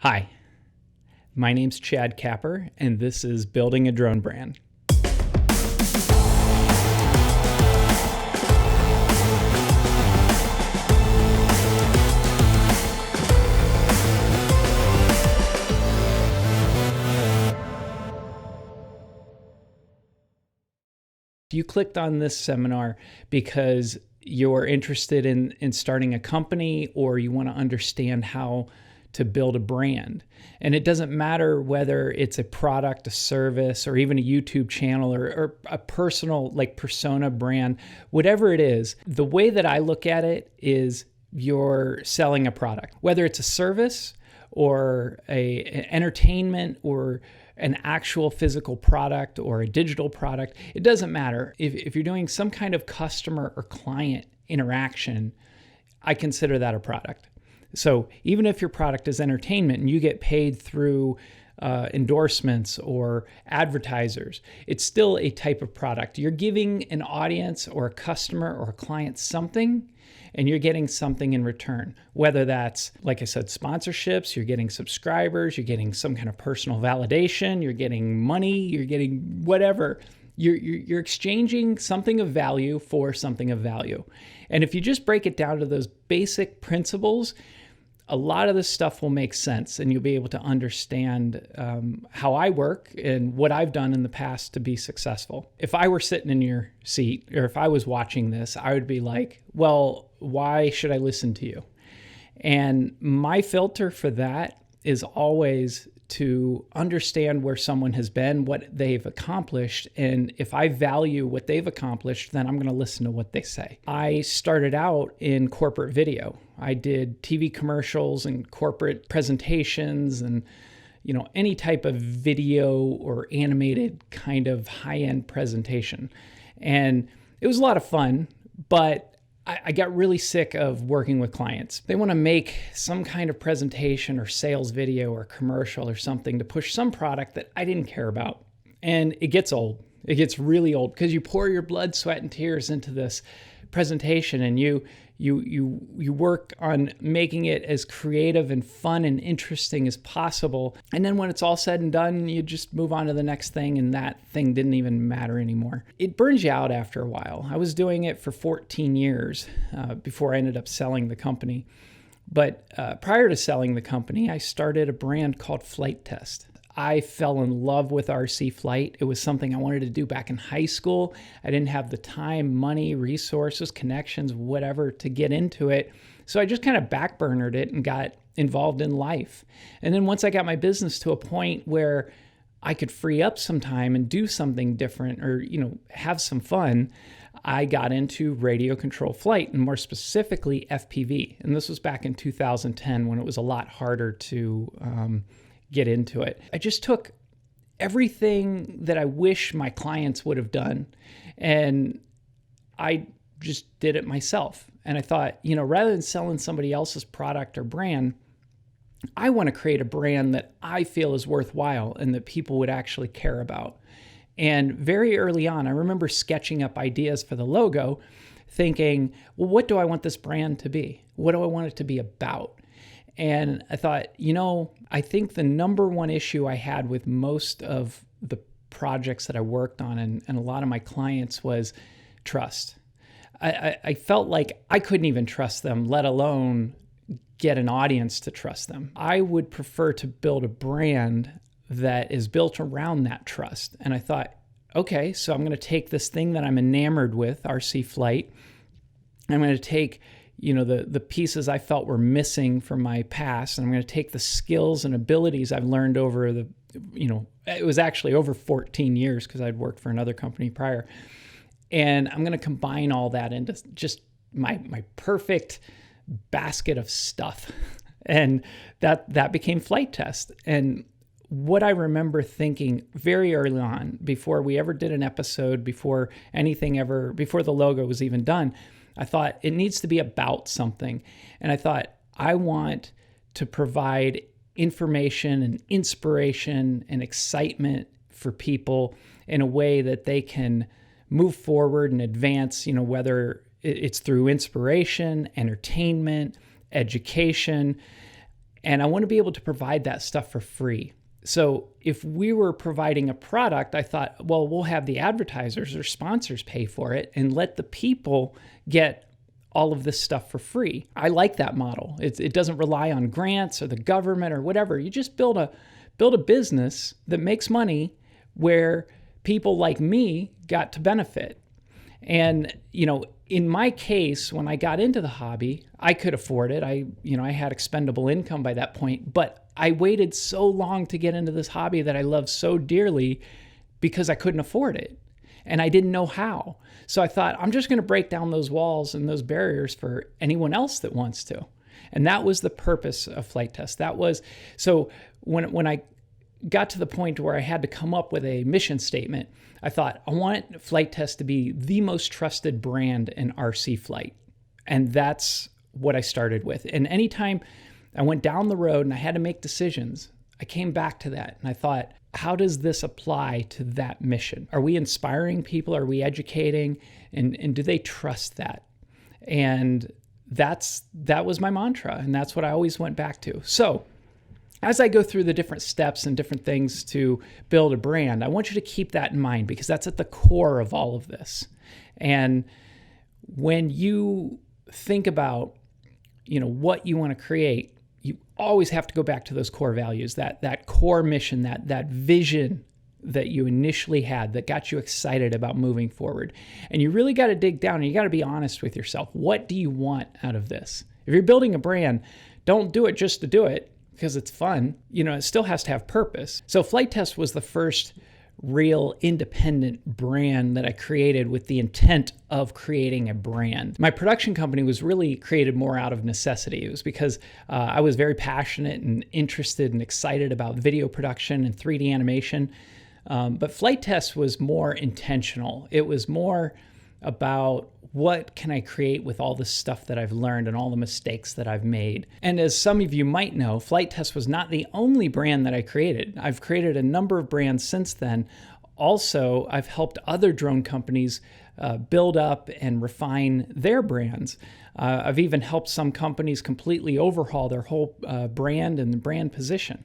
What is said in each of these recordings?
Hi, my name's Chad Kapper, and this is Building a Drone Brand. You clicked on this seminar because you're interested in starting a company, or you want to understand how to build a brand. And it doesn't matter whether it's a product, a service, or even a YouTube channel, or a personal persona brand, whatever it is. The way that I look at it is you're selling a product, whether it's a service or an entertainment or an actual physical product or a digital product. It doesn't matter. If you're doing some kind of customer or client interaction, I consider that a product. So even if your product is entertainment and you get paid through endorsements or advertisers, it's still a type of product. You're giving an audience or a customer or a client something, and you're getting something in return. Whether that's, like I said, sponsorships, you're getting subscribers, you're getting some kind of personal validation, you're getting money, you're getting whatever. You're exchanging something of value for something of value. And if you just break it down to those basic principles, a lot of this stuff will make sense, and you'll be able to understand how I work and what I've done in the past to be successful. If I were sitting in your seat, or if I was watching this, I would be like, well, why should I listen to you? And my filter for that is always to understand where someone has been, what they've accomplished. And if I value what they've accomplished, then I'm going to listen to what they say. I started out in corporate video. I did TV commercials and corporate presentations and, any type of video or animated kind of high-end presentation. And it was a lot of fun, but I got really sick of working with clients. They want to make some kind of presentation or sales video or commercial or something to push some product that I didn't care about. And it gets old. It gets really old because you pour your blood, sweat, and tears into this presentation, and you work on making it as creative and fun and interesting as possible. And then when it's all said and done, you just move on to the next thing, and that thing didn't even matter anymore. It burns you out after a while. I was doing it for 14 years before I ended up selling the company. But prior to selling the company, I started a brand called Flight Test. I fell in love with RC flight. It was something I wanted to do back in high school. I didn't have the time, money, resources, connections, whatever to get into it. So I just kind of backburnered it and got involved in life. And then once I got my business to a point where I could free up some time and do something different or, have some fun, I got into radio control flight, and more specifically FPV. And this was back in 2010 when it was a lot harder to get into it. I just took everything that I wish my clients would have done, and I just did it myself. And I thought, rather than selling somebody else's product or brand, I want to create a brand that I feel is worthwhile and that people would actually care about. And very early on, I remember sketching up ideas for the logo, thinking, well, what do I want this brand to be? What do I want it to be about? And I thought, I think the number one issue I had with most of the projects that I worked on and a lot of my clients was trust. I felt like I couldn't even trust them, let alone get an audience to trust them. I would prefer to build a brand that is built around that trust. And I thought, okay, so I'm going to take this thing that I'm enamored with, RC Flight. I'm going to take the pieces I felt were missing from my past. And I'm going to take the skills and abilities I've learned over it was actually over 14 years because I'd worked for another company prior. And I'm going to combine all that into just my perfect basket of stuff. And that became Flight Test. And what I remember thinking very early on, before we ever did an episode, before the logo was even done, I thought it needs to be about something. And I thought, I want to provide information and inspiration and excitement for people in a way that they can move forward and advance, whether it's through inspiration, entertainment, education. And I want to be able to provide that stuff for free. So if we were providing a product, I thought, well, we'll have the advertisers or sponsors pay for it and let the people get all of this stuff for free. I like that model. It doesn't rely on grants or the government or whatever. You just build a business that makes money where people like me got to benefit. And, in my case, when I got into the hobby, I could afford it. I had expendable income by that point, but I waited so long to get into this hobby that I love so dearly because I couldn't afford it. And I didn't know how. So I thought, I'm just going to break down those walls and those barriers for anyone else that wants to. And that was the purpose of Flight Test. So when I got to the point where I had to come up with a mission statement, I thought, I want Flight Test to be the most trusted brand in RC flight. And that's what I started with. And anytime I went down the road and I had to make decisions, I came back to that and I thought, how does this apply to that mission? Are we inspiring people? Are we educating? And do they trust that? And that was my mantra. And that's what I always went back to. So as I go through the different steps and different things to build a brand, I want you to keep that in mind because that's at the core of all of this. And when you think about, what you want to create, you always have to go back to those core values, that core mission, that vision that you initially had that got you excited about moving forward. And you really got to dig down and you got to be honest with yourself. What do you want out of this? If you're building a brand, don't do it just to do it because it's fun. It still has to have purpose. So Flight Test was the first real independent brand that I created with the intent of creating a brand. My production company was really created more out of necessity. It was because I was very passionate and interested and excited about video production and 3D animation. But Flight Test was more intentional. It was more about what can I create with all the stuff that I've learned and all the mistakes that I've made. And as some of you might know, Flight Test was not the only brand that I created. I've created a number of brands since then. Also, I've helped other drone companies build up and refine their brands. I've even helped some companies completely overhaul their whole brand and the brand position.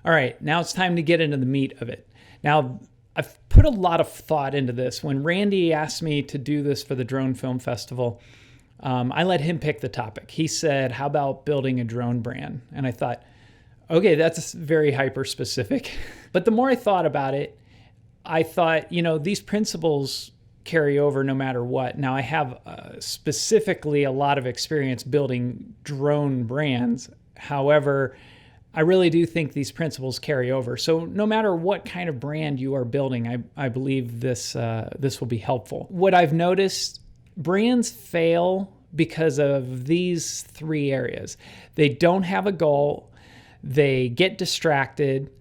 All right, now it's time to get into the meat of it. Now, I've put a lot of thought into this. When Randy asked me to do this for the Drone Film Festival, I let him pick the topic. He said, how about building a drone brand? And I thought, okay, that's very hyper-specific. But the more I thought about it, I thought, these principles carry over no matter what. Now, I have specifically a lot of experience building drone brands. However, I really do think these principles carry over. So no matter what kind of brand you are building, I believe this will be helpful. What I've noticed, brands fail because of these three areas. They don't have a goal, they get distracted,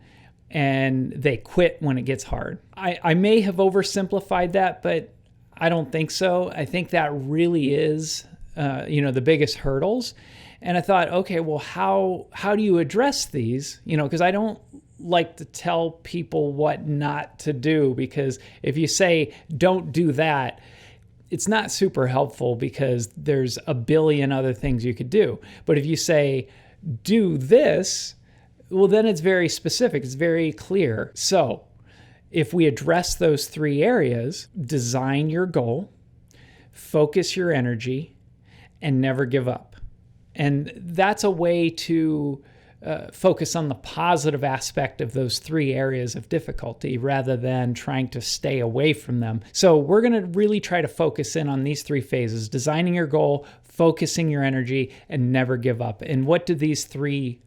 and they quit when it gets hard. I may have oversimplified that, but I don't think so. I think that really is the biggest hurdles. And I thought, okay, well, how do you address these? Because I don't like to tell people what not to do, because if you say, don't do that, it's not super helpful because there's a billion other things you could do. But if you say, do this, well, then it's very specific. It's very clear. So if we address those three areas, design your goal, focus your energy, and never give up. And that's a way to focus on the positive aspect of those three areas of difficulty rather than trying to stay away from them. So we're going to really try to focus in on these three phases: designing your goal, focusing your energy, and never give up. And what do these three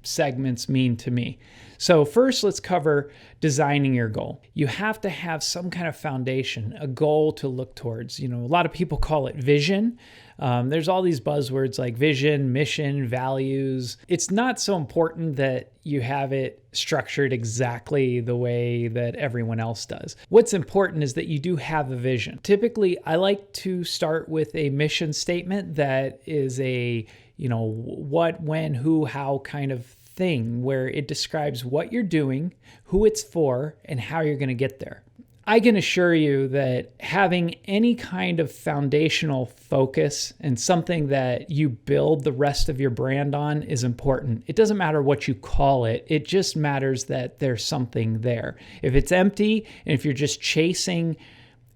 segments mean to me? So first, let's cover designing your goal. You have to have some kind of foundation, a goal to look towards. A lot of people call it vision. There's all these buzzwords like vision, mission, values. It's not so important that you have it structured exactly the way that everyone else does. What's important is that you do have a vision. Typically, I like to start with a mission statement that is a, what, when, who, how kind of thing, where it describes what you're doing, who it's for, and how you're going to get there. I can assure you that having any kind of foundational focus and something that you build the rest of your brand on is important. It doesn't matter what you call it. It just matters that there's something there. If it's empty and if you're just chasing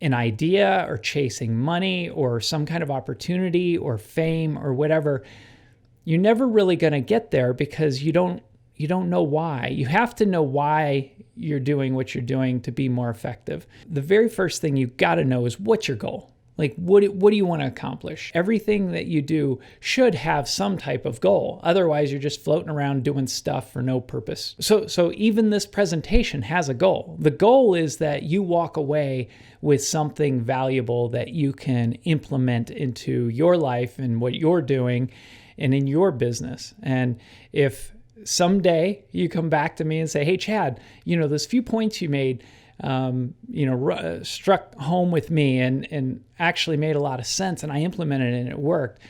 an idea or chasing money or some kind of opportunity or fame or whatever, you're never really going to get there because you don't know why. You have to know why you're doing what you're doing to be more effective. The very first thing you got to know is what's your goal? Like, what do you want to accomplish? Everything that you do should have some type of goal. Otherwise, you're just floating around doing stuff for no purpose. So even this presentation has a goal. The goal is that you walk away with something valuable that you can implement into your life and what you're doing and in your business. And if someday you come back to me and say, hey, Chad, those few points you made, struck home with me and actually made a lot of sense and I implemented it and it worked.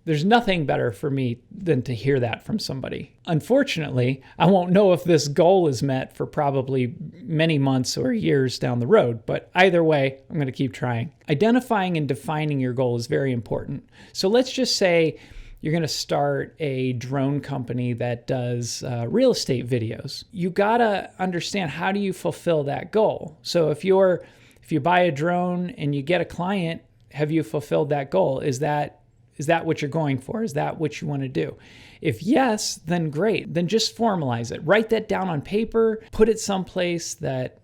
There's nothing better for me than to hear that from somebody. Unfortunately, I won't know if this goal is met for probably many months or years down the road, but either way, I'm going to keep trying. Identifying and defining your goal is very important. So let's just say you're going to start a drone company that does real estate videos. You got to understand, how do you fulfill that goal? So if you buy a drone and you get a client, have you fulfilled that goal? Is that what you're going for? Is that what you want to do? If yes, then great. Then just formalize it. Write that down on paper, put it someplace that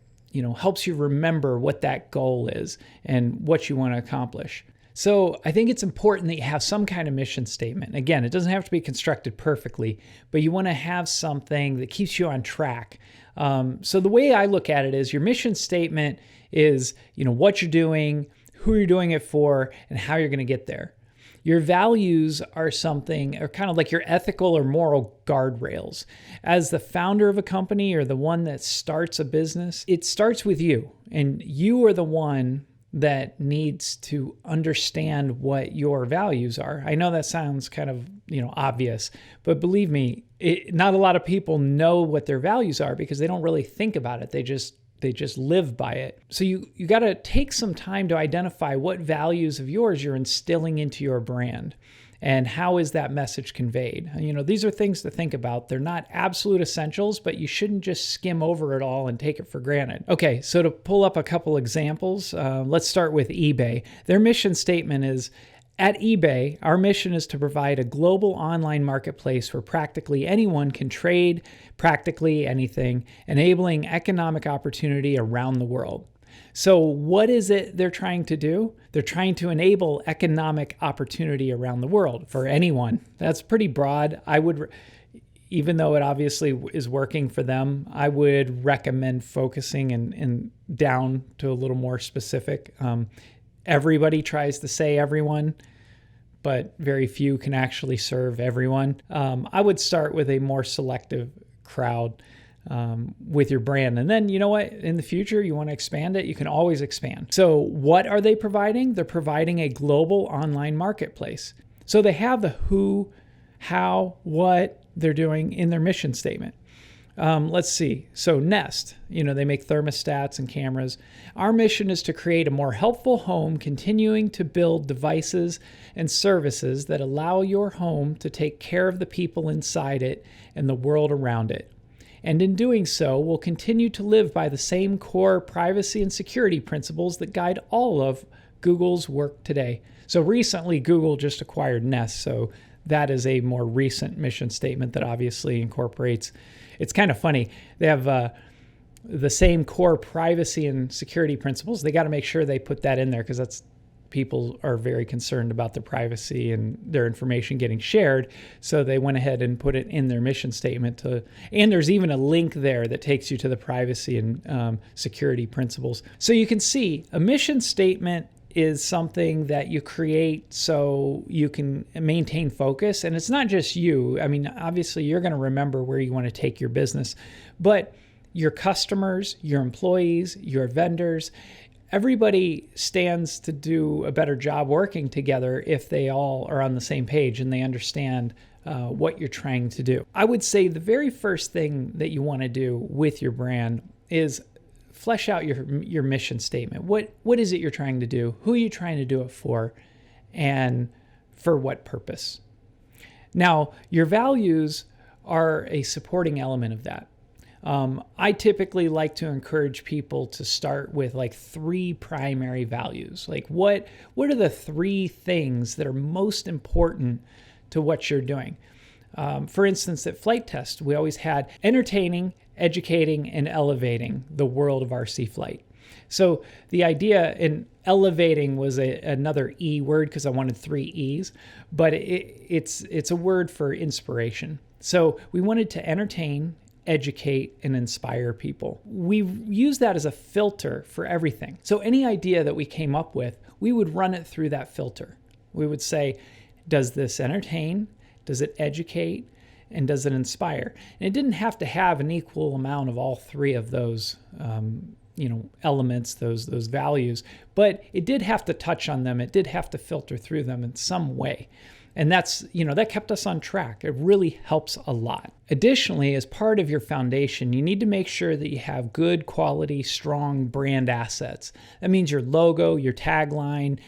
helps you remember what that goal is and what you want to accomplish. So I think it's important that you have some kind of mission statement. Again, it doesn't have to be constructed perfectly, but you want to have something that keeps you on track. So the way I look at it is your mission statement is, what you're doing, who you're doing it for, and how you're going to get there. Your values are kind of like your ethical or moral guardrails. As the founder of a company or the one that starts a business, it starts with you, and you are the one that needs to understand what your values are. I know that sounds kind of, obvious, but believe me, not a lot of people know what their values are because they don't really think about it. They just live by it. So you got to take some time to identify what values of yours you're instilling into your brand. And how is that message conveyed? These are things to think about. They're not absolute essentials, but you shouldn't just skim over it all and take it for granted. Okay, so to pull up a couple examples, let's start with eBay. Their mission statement is, at eBay, our mission is to provide a global online marketplace where practically anyone can trade practically anything, enabling economic opportunity around the world. So what is it they're trying to do? They're trying to enable economic opportunity around the world for anyone. That's pretty broad. Even though it obviously is working for them, I would recommend focusing and down to a little more specific. Everybody tries to say everyone, but very few can actually serve everyone. I would start with a more selective crowd with your brand. And then, in the future, you want to expand it, you can always expand. So what are they providing? They're providing a global online marketplace. So they have the who, how, what they're doing in their mission statement. Let's see. So Nest, they make thermostats and cameras. Our mission is to create a more helpful home, continuing to build devices and services that allow your home to take care of the people inside it and the world around it. And in doing so, we'll continue to live by the same core privacy and security principles that guide all of Google's work today. So recently, Google just acquired Nest, so that is a more recent mission statement that obviously incorporates. It's kind of funny. They have the same core privacy and security principles. They got to make sure they put that in there because people are very concerned about their privacy and their information getting shared. So they went ahead and put it in their mission statement. And there's even a link there that takes you to the privacy and security principles. So you can see a mission statement is something that you create so you can maintain focus. And it's not just you. I mean, obviously you're going to remember where you want to take your business, but your customers, your employees, your vendors, everybody stands to do a better job working together if they all are on the same page and they understand what you're trying to do. I would say the very first thing that you want to do with your brand is flesh out your mission statement. What is it you're trying to do? Who are you trying to do it for? And for what purpose? Now, your values are a supporting element of that. I typically like to encourage people to start with like 3 primary values. Like what are the 3 things that are most important to what you're doing? For instance, at Flight Test, we always had entertaining, educating, and elevating the world of RC flight. So the idea in elevating was another E word because I wanted 3 E's, but it's a word for inspiration. So we wanted to entertain, educate, and inspire people. We use that as a filter for everything. So any idea that we came up with, we would run it through that filter. We would say, does this entertain? Does it educate? And does it inspire? And it didn't have to have an equal amount of all 3 of those elements, those values, but it did have to touch on them. It did have to filter through them in some way. And that kept us on track. It really helps a lot. Additionally, as part of your foundation, you need to make sure that you have good quality, strong brand assets. That means your logo, your tagline,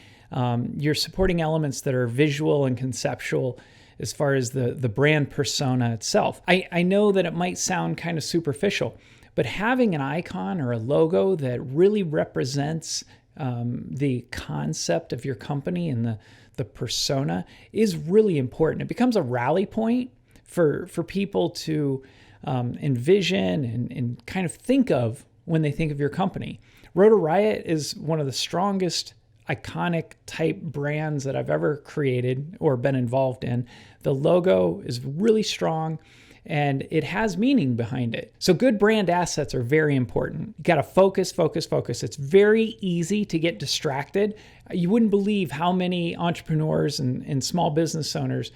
your supporting elements that are visual and conceptual as far as the brand persona itself. I know that it might sound kind of superficial, but having an icon or a logo that really represents the concept of your company and the persona is really important. It becomes a rally point for people to envision and kind of think of when they think of your company. Rotor Riot is one of the strongest iconic type brands that I've ever created or been involved in. The logo is really strong and it has meaning behind it. So good brand assets are very important. You got to focus. It's very easy to get distracted. You wouldn't believe how many entrepreneurs and small business owners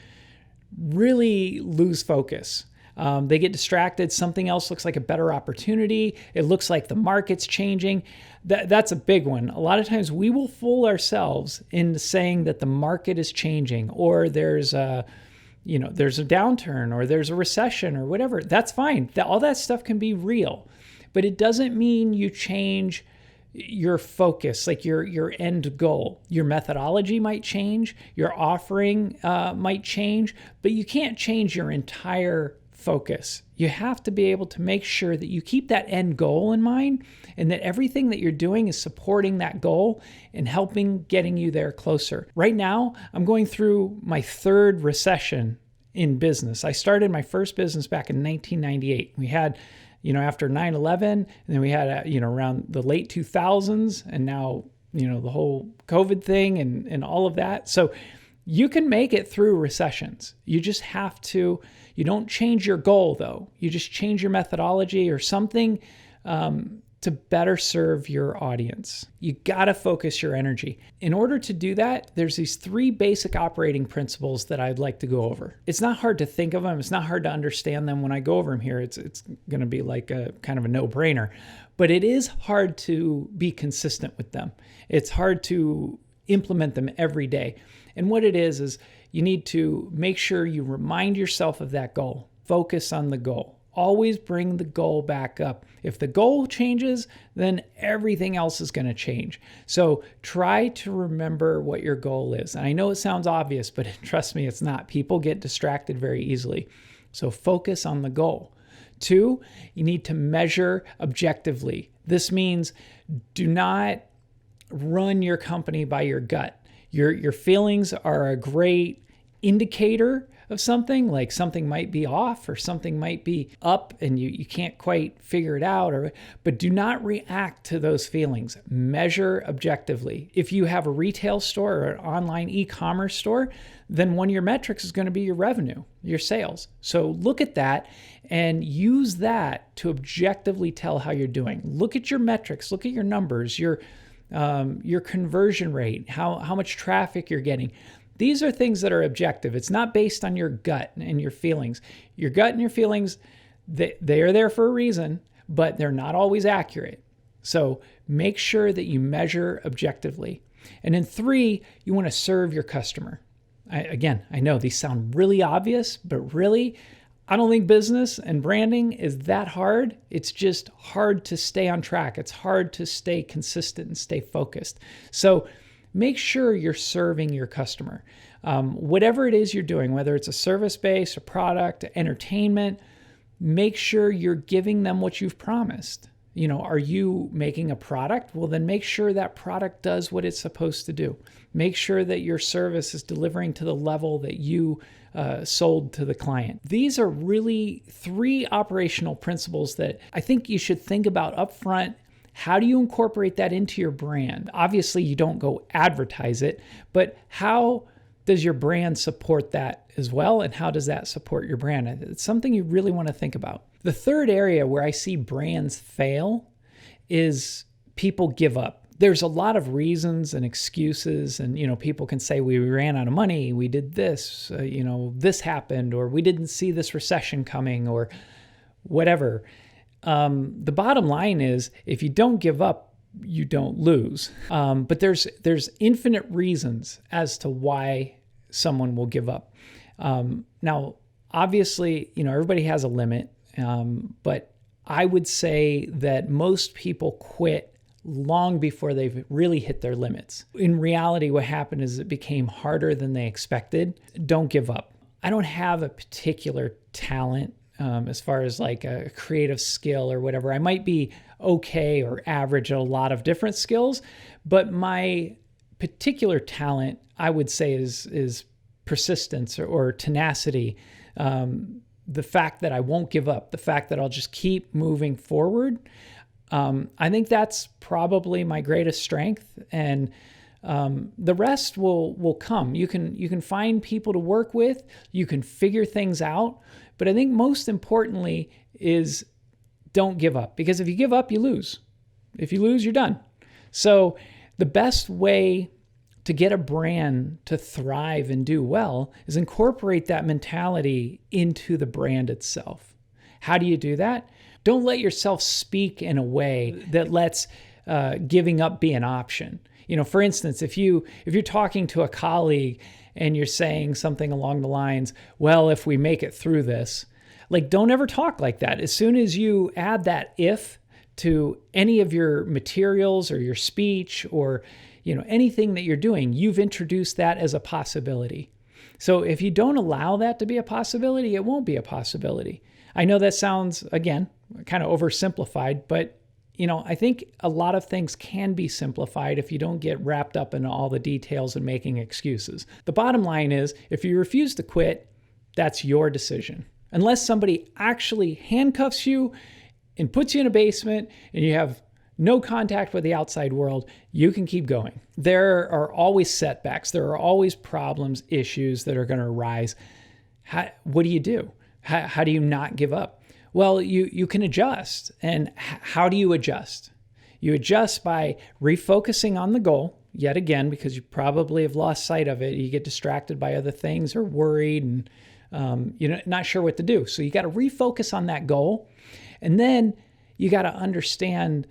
really lose focus. They get distracted. Something else looks like a better opportunity. It looks like the market's changing. That's a big one. A lot of times we will fool ourselves into saying that the market is changing or there's a downturn or there's a recession or whatever. That's fine. All that stuff can be real, but it doesn't mean you change your focus, like your end goal. Your methodology might change, your offering might change, but you can't change your entire focus. You have to be able to make sure that you keep that end goal in mind and that everything that you're doing is supporting that goal and helping getting you there closer. Right now, I'm going through my 3rd recession in business. I started my first business back in 1998. We had, after 9/11, and then we had, around the late 2000s, and now, the whole COVID thing and all of that. So you can make it through recessions. You just have to, you don't change your goal though. You just change your methodology or something to better serve your audience. You gotta focus your energy. In order to do that, there's these 3 basic operating principles that I'd like to go over. It's not hard to think of them. It's not hard to understand them. When I go over them here, it's gonna be like a kind of a no-brainer, but it is hard to be consistent with them. It's hard to implement them every day. And what it is you need to make sure you remind yourself of that goal. Focus on the goal. Always bring the goal back up. If the goal changes, then everything else is going to change. So try to remember what your goal is. And I know it sounds obvious, but trust me, it's not. People get distracted very easily. So focus on the goal. 2, you need to measure objectively. This means do not run your company by your gut. Your feelings are a great indicator of something, like something might be off or something might be up and you can't quite figure it out, but do not react to those feelings. Measure objectively. If you have a retail store or an online e-commerce store, then one of your metrics is going to be your revenue, your sales. So look at that and use that to objectively tell how you're doing. Look at your metrics, look at your numbers, your conversion rate, how much traffic you're getting. These are things that are objective. It's not based on your gut and your feelings. Your gut and your feelings, they are there for a reason, but they're not always accurate. So make sure that you measure objectively. And then 3, you want to serve your customer. I know these sound really obvious, but really, I don't think business and branding is that hard. It's just hard to stay on track. It's hard to stay consistent and stay focused. So make sure you're serving your customer. Whatever it is you're doing, whether it's a service-based, a product, entertainment, make sure you're giving them what you've promised. Are you making a product? Well, then make sure that product does what it's supposed to do. Make sure that your service is delivering to the level that you sold to the client. These are really 3 operational principles that I think you should think about upfront. How do you incorporate that into your brand? Obviously, you don't go advertise it, but how does your brand support that as well? And how does that support your brand? It's something you really want to think about. The third area where I see brands fail is people give up. There's a lot of reasons and excuses, and people can say we ran out of money, we did this, this happened, or we didn't see this recession coming, or whatever. The bottom line is, if you don't give up, you don't lose. But there's infinite reasons as to why someone will give up. Now, obviously, everybody has a limit, but I would say that most people quit long before they've really hit their limits. In reality, what happened is it became harder than they expected. Don't give up. I don't have a particular talent as far as like a creative skill or whatever. I might be okay or average at a lot of different skills, but my particular talent, I would say, is persistence or tenacity. The fact that I won't give up, the fact that I'll just keep moving forward. I think that's probably my greatest strength, and the rest will come. You can find people to work with, you can figure things out, but I think most importantly is don't give up, because if you give up, you lose. If you lose, you're done. So the best way to get a brand to thrive and do well is incorporate that mentality into the brand itself. How do you do that? Don't let yourself speak in a way that lets giving up be an option. For instance, if you're talking to a colleague and you're saying something along the lines, well, if we make it through this, don't ever talk like that. As soon as you add that if to any of your materials or your speech or anything that you're doing, you've introduced that as a possibility. So if you don't allow that to be a possibility, it won't be a possibility. I know that sounds, again, kind of oversimplified, but I think a lot of things can be simplified if you don't get wrapped up in all the details and making excuses. The bottom line is, if you refuse to quit, that's your decision. Unless somebody actually handcuffs you and puts you in a basement and you have no contact with the outside world, you can keep going. There are always setbacks. There are always problems, issues that are going to arise. What do? How do you not give up? Well, you can adjust. And how do you adjust? You adjust by refocusing on the goal, yet again, because you probably have lost sight of it. You get distracted by other things or worried and you're not sure what to do. So you got to refocus on that goal. And then you got to understand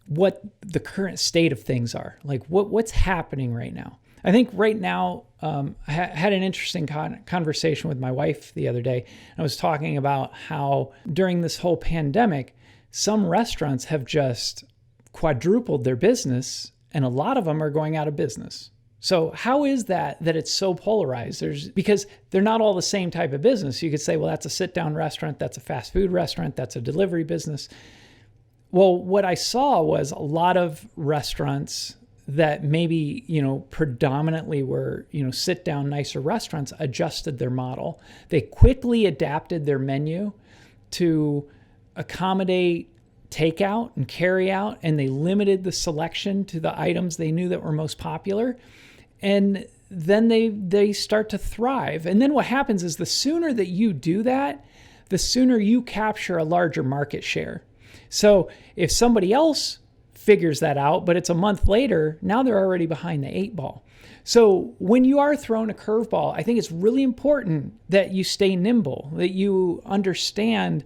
what the current state of things are. Like what's happening right now. I think right now, I had an interesting conversation with my wife the other day. I was talking about how during this whole pandemic, some restaurants have just quadrupled their business and a lot of them are going out of business. So how is that it's so polarized? Because they're not all the same type of business. You could say, well, that's a sit-down restaurant, that's a fast food restaurant, that's a delivery business. Well, what I saw was a lot of restaurants that maybe, predominantly were, sit-down, nicer restaurants adjusted their model. They quickly adapted their menu to accommodate takeout and carry out, and they limited the selection to the items they knew that were most popular. And then they start to thrive. And then what happens is the sooner that you do that, the sooner you capture a larger market share. So if somebody else figures that out, but it's a month later, now they're already behind the 8 ball. So when you are thrown a curveball, I think it's really important that you stay nimble, that you understand,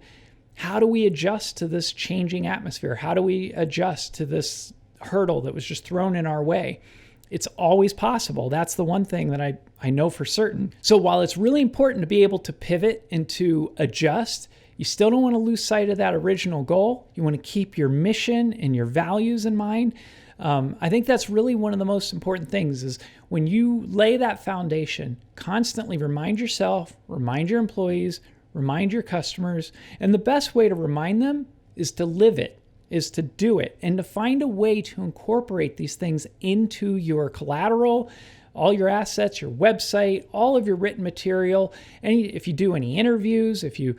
how do we adjust to this changing atmosphere? How do we adjust to this hurdle that was just thrown in our way? It's always possible. That's the one thing that I know for certain. So while it's really important to be able to pivot and to adjust, you still don't want to lose sight of that original goal. You want to keep your mission and your values in mind. I think that's really one of the most important things is when you lay that foundation, constantly remind yourself, remind your employees, remind your customers. And the best way to remind them is to live it, is to do it, and to find a way to incorporate these things into your collateral, all your assets, your website, all of your written material. And if you do any interviews, if you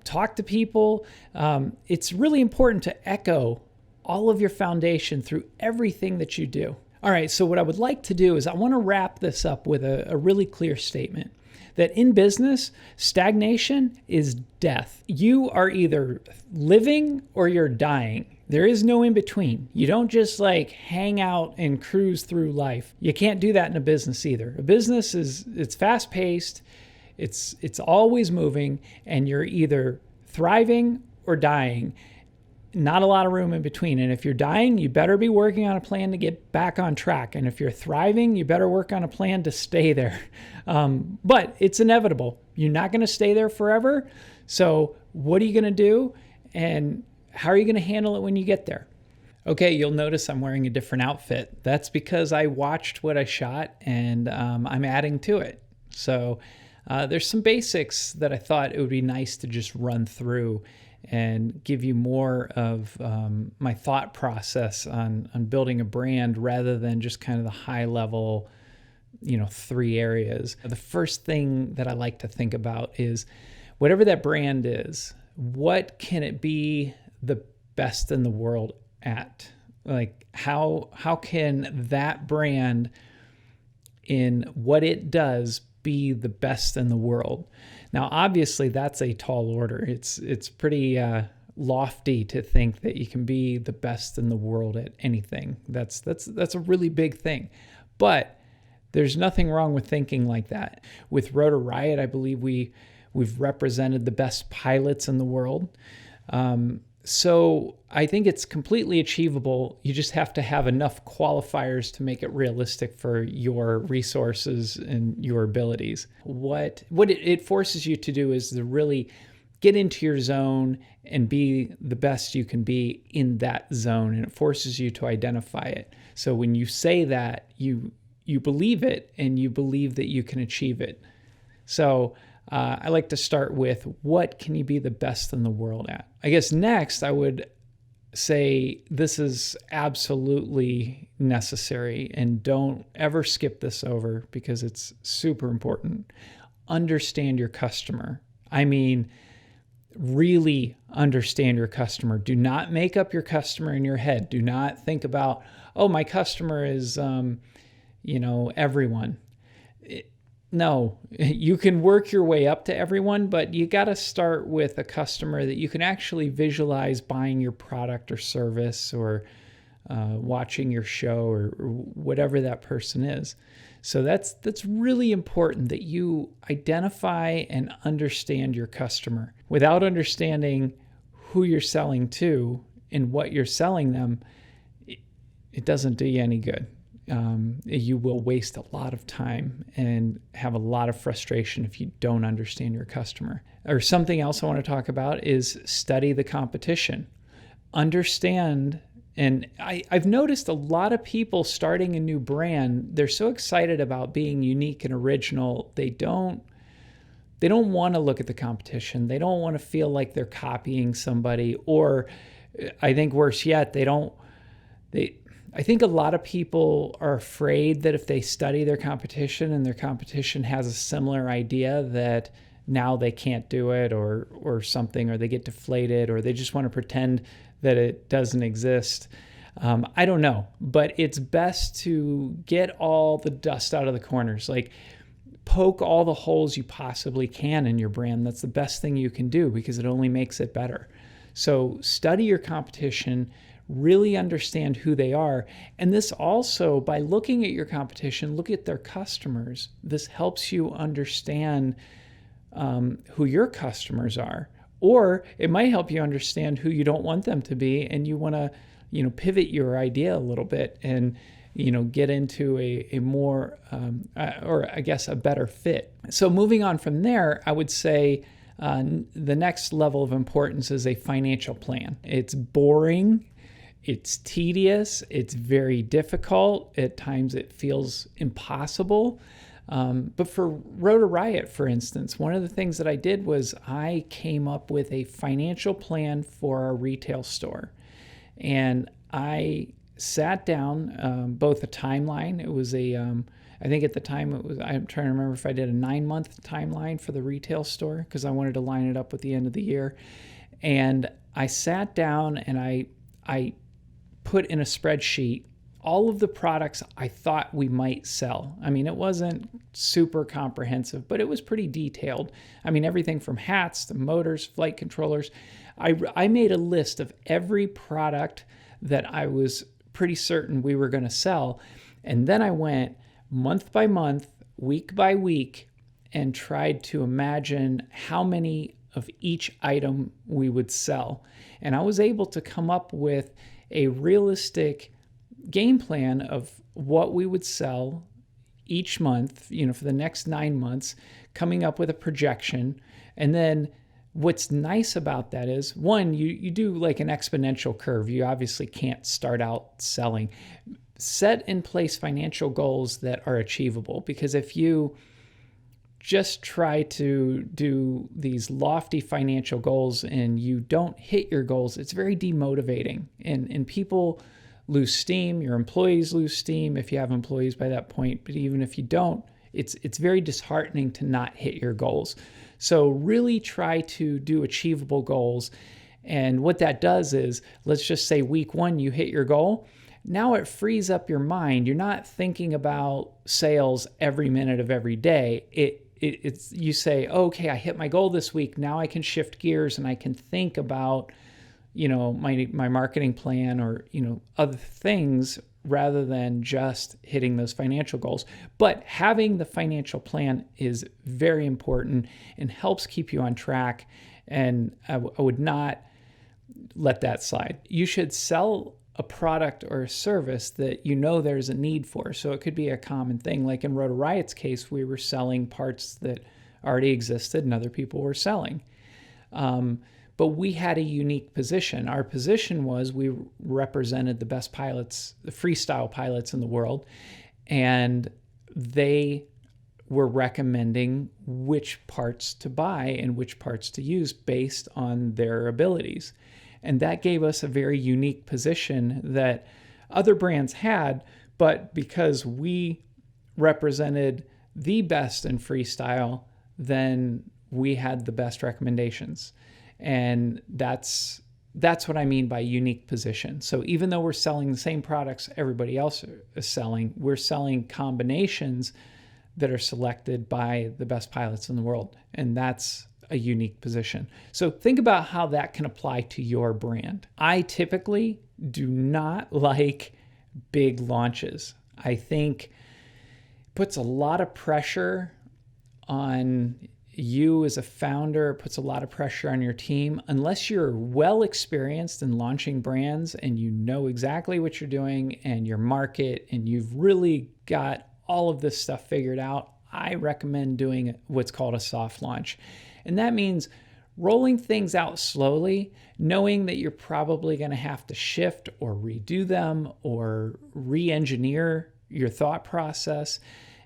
talk to people, it's really important to echo all of your foundation through everything that you do. All right, so what I would like to do is I want to wrap this up with a really clear statement that in business, stagnation is death. You are either living or you're dying. There is no in between. You don't just like hang out and cruise through life. You can't do that in a business either. A business it's fast paced, it's always moving, and you're either thriving or dying. Not a lot of room in between. And if you're dying, you better be working on a plan to get back on track. And if you're thriving, you better work on a plan to stay there. But it's inevitable. You're not going to stay there forever. So what are you going to do? And how are you going to handle it when you get there? Okay, you'll notice I'm wearing a different outfit. That's because I watched what I shot and I'm adding to it. So there's some basics that I thought it would be nice to just run through and give you more of my thought process on building a brand rather than just kind of the high level, 3 areas. The first thing that I like to think about is whatever that brand is, what can it be the best in the world at? Like how can that brand in what it does be the best in the world? Now, obviously, that's a tall order. It's pretty lofty to think that you can be the best in the world at anything. That's a really big thing. But there's nothing wrong with thinking like that. With Rotor Riot, I believe we've represented the best pilots in the world. So I think it's completely achievable. You just have to have enough qualifiers to make it realistic for your resources and your abilities. What it forces you to do is to really get into your zone and be the best you can be in that zone. And it forces you to identify it. So when you say that, you believe it and you believe that you can achieve it. So I like to start with what can you be the best in the world at? I guess next I would say this is absolutely necessary and don't ever skip this over because it's super important. Understand your customer. I mean, really understand your customer. Do not make up your customer in your head. Do not think about, oh, my customer is, everyone. No, you can work your way up to everyone, but you got to start with a customer that you can actually visualize buying your product or service or watching your show or whatever that person is. So that's really important that you identify and understand your customer. Without understanding who you're selling to and what you're selling them, it doesn't do you any good. You will waste a lot of time and have a lot of frustration if you don't understand your customer. Or something else I want to talk about is study the competition. Understand, and I've noticed a lot of people starting a new brand, they're so excited about being unique and original, they don't want to look at the competition. They don't want to feel like they're copying somebody, or I think worse yet, I think a lot of people are afraid that if they study their competition and their competition has a similar idea that now they can't do it or something, or they get deflated, or they just want to pretend that it doesn't exist. I don't know, but it's best to get all the dust out of the corners. Like poke all the holes you possibly can in your brand. That's the best thing you can do because it only makes it better. So study your competition, really understand who they are. And this also, by looking at your competition, look at their customers. This helps you understand who your customers are. Or it might help you understand who you don't want them to be, and you want to, pivot your idea a little bit and get into a more, or I guess a better fit. So moving on from there, I would say the next level of importance is a financial plan. It's boring. It's tedious. It's very difficult. At times it feels impossible. But for Rotor Riot, for instance, one of the things that I did was I came up with a financial plan for our retail store. And I sat down, both a timeline. It was I think at the time I'm trying to remember if I did a 9-month timeline for the retail store because I wanted to line it up with the end of the year. And I sat down and I put in a spreadsheet all of the products I thought we might sell. I mean, it wasn't super comprehensive, but it was pretty detailed. I mean, everything from hats to motors, flight controllers. I made a list of every product that I was pretty certain we were going to sell. And then I went month by month, week by week, and tried to imagine how many of each item we would sell. And I was able to come up with a realistic game plan of what we would sell each month, for the next 9 months, coming up with a projection. And then what's nice about that is, one, you do like an exponential curve. You obviously can't start out selling. Set in place financial goals that are achievable, because if you just try to do these lofty financial goals and you don't hit your goals, it's very demotivating. And people lose steam, your employees lose steam if you have employees by that point, but even if you don't, it's very disheartening to not hit your goals. So really try to do achievable goals. And what that does is, let's just say week 1, you hit your goal. Now it frees up your mind. You're not thinking about sales every minute of every day. It's you say, okay, I hit my goal this week. Now I can shift gears and I can think about my marketing plan or, other things rather than just hitting those financial goals. But having the financial plan is very important and helps keep you on track. And I would not let that slide. You should sell a product or a service that there's a need for. So it could be a common thing. Like in Rotor Riot's case, we were selling parts that already existed and other people were selling. But we had a unique position. Our position was we represented the best pilots, the freestyle pilots in the world, and they were recommending which parts to buy and which parts to use based on their abilities. And that gave us a very unique position that other brands had, but because we represented the best in freestyle, then we had the best recommendations. And that's what I mean by unique position. So even though we're selling the same products everybody else is selling, we're selling combinations that are selected by the best pilots in the world. And that's a unique position. So think about how that can apply to your brand. I typically do not like big launches. I think it puts a lot of pressure on you as a founder, puts a lot of pressure on your team. Unless you're well experienced in launching brands and you know exactly what you're doing and your market and you've really got all of this stuff figured out, I recommend doing what's called a soft launch. And that means rolling things out slowly, knowing that you're probably going to have to shift or redo them or re-engineer your thought process.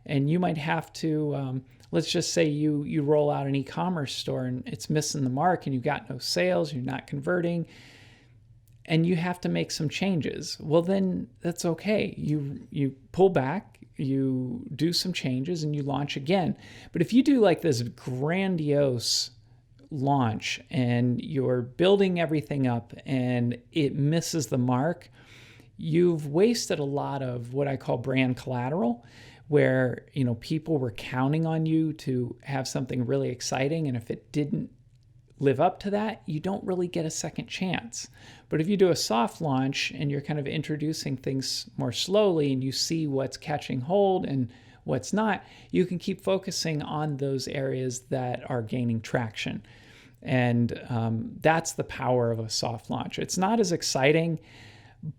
And you might have to, let's just say you roll out an e-commerce store and it's missing the mark and you've got no sales, you're not converting, and you have to make some changes. Well, then that's okay. You pull back, you do some changes, and you launch again. But if you do like this grandiose launch and you're building everything up and it misses the mark, you've wasted a lot of what I call brand collateral, where people were counting on you to have something really exciting, and if it didn't live up to that, you don't really get a second chance. But if you do a soft launch and you're kind of introducing things more slowly and you see what's catching hold and what's not, you can keep focusing on those areas that are gaining traction. And that's the power of a soft launch. It's not as exciting,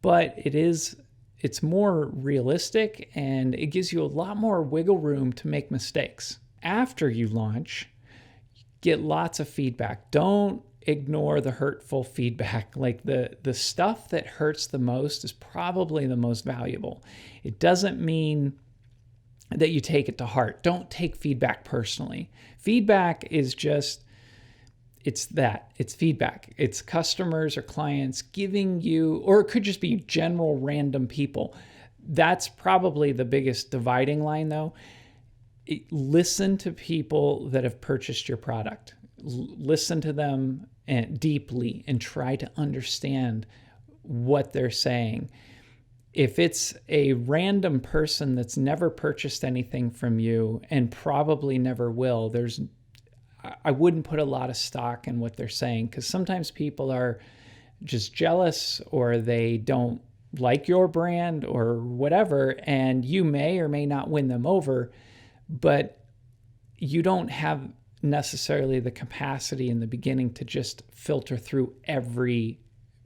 but it is it's more realistic and it gives you a lot more wiggle room to make mistakes. After you launch, get lots of feedback. Don't ignore the hurtful feedback. Like the stuff that hurts the most is probably the most valuable. It doesn't mean that you take it to heart. Don't take feedback personally. Feedback is just, it's feedback. It's customers or clients giving you, or it could just be general random people. That's probably the biggest dividing line though. Listen to people that have purchased your product. Listen to them deeply and try to understand what they're saying. If it's a random person that's never purchased anything from you and probably never will, I wouldn't put a lot of stock in what they're saying, because sometimes people are just jealous or they don't like your brand or whatever, and you may or may not win them over, but you don't have necessarily the capacity in the beginning to just filter through every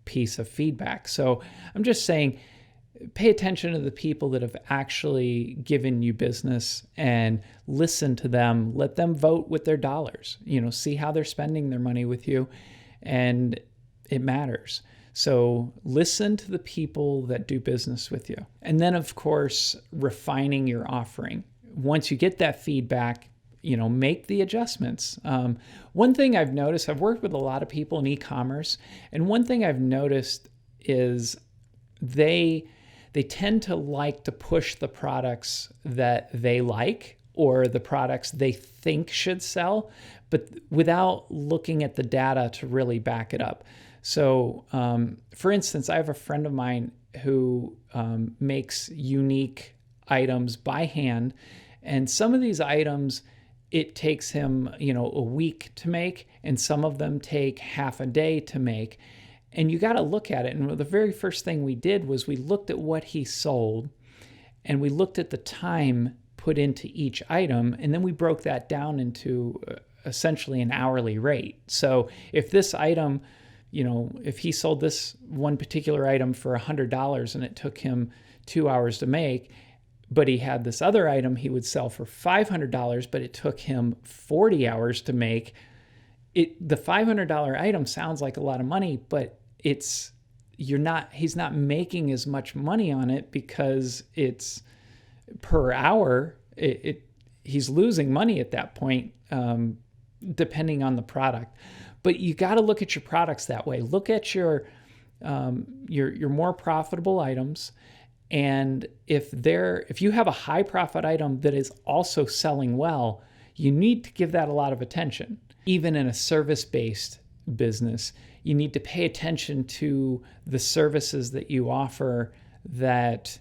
piece of feedback. So I'm just saying, pay attention to the people that have actually given you business and listen to them. Let them vote with their dollars. See how they're spending their money with you, and it matters. So listen to the people that do business with you. And then, of course, refining your offering. Once you get that feedback, make the adjustments. One thing I've noticed, I've worked with a lot of people in e-commerce, and one thing I've noticed is they tend to like to push the products that they like or the products they think should sell, but without looking at the data to really back it up. So, for instance, I have a friend of mine who makes unique items by hand, and some of these items, it takes him, a week to make, and some of them take half a day to make. And you got to look at it. And the very first thing we did was we looked at what he sold, and we looked at the time put into each item, and then we broke that down into essentially an hourly rate. So if this item, if he sold this one particular item for $100 and it took him 2 hours to make, but he had this other item he would sell for $500, but it took him 40 hours to make, the $500 item sounds like a lot of money, but he's not making as much money on it because it's per hour. He's losing money at that point, depending on the product. But you got to look at your products that way. Look at your more profitable items, and if you have a high profit item that is also selling well, you need to give that a lot of attention. Even in a service-based business, you need to pay attention to the services that you offer that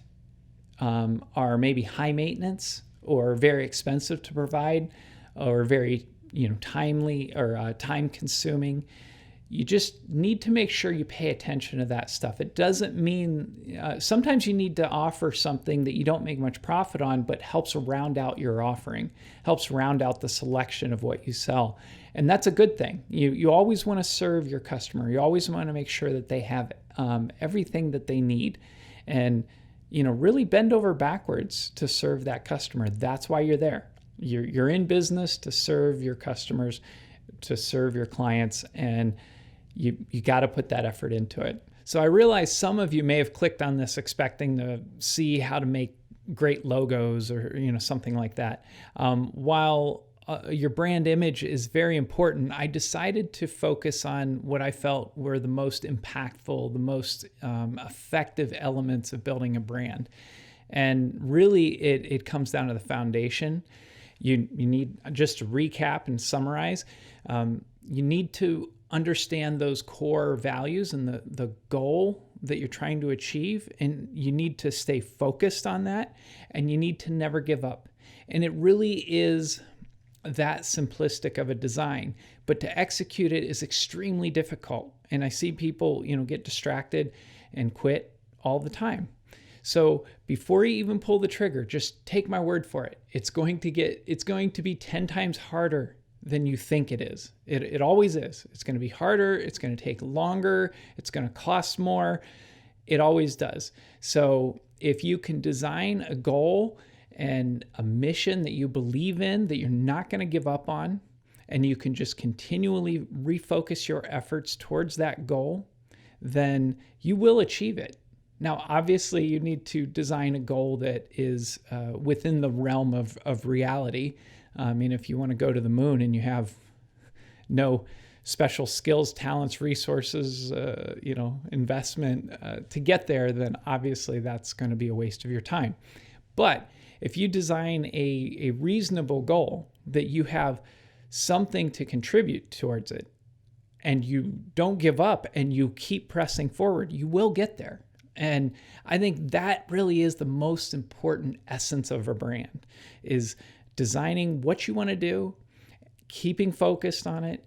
are maybe high maintenance or very expensive to provide, or very timely or time consuming. You just need to make sure you pay attention to that stuff. It doesn't mean, sometimes you need to offer something that you don't make much profit on, but helps round out your offering, helps round out the selection of what you sell. And that's a good thing. You always want to serve your customer. You always want to make sure that they have everything that they need. And, really bend over backwards to serve that customer. That's why you're there. You're in business to serve your customers, to serve your clients, and you got to put that effort into it. So I realize some of you may have clicked on this expecting to see how to make great logos or something like that. While your brand image is very important, I decided to focus on what I felt were the most impactful, the most effective elements of building a brand. And really, it comes down to the foundation. You need, just to recap and summarize, you need to understand those core values and the goal that you're trying to achieve, and you need to stay focused on that, and you need to never give up. And it really is that simplistic of a design, but to execute it is extremely difficult. And I see people, get distracted and quit all the time. So before you even pull the trigger, just take my word for it. It's going to be 10 times harder than you think it is. It always is. It's going to be harder. It's going to take longer. It's going to cost more. It always does. So if you can design a goal and a mission that you believe in, that you're not going to give up on, and you can just continually refocus your efforts towards that goal, then you will achieve it. Now, obviously, you need to design a goal that is within the realm of reality. I mean, if you want to go to the moon and you have no special skills, talents, resources, investment to get there, then obviously that's going to be a waste of your time. But if you design a reasonable goal that you have something to contribute towards it, and you don't give up and you keep pressing forward, you will get there. And I think that really is the most important essence of a brand, is designing what you want to do, keeping focused on it,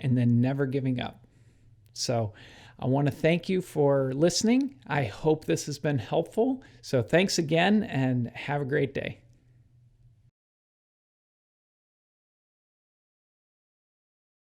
and then never giving up. So I want to thank you for listening. I hope this has been helpful. So thanks again and have a great day.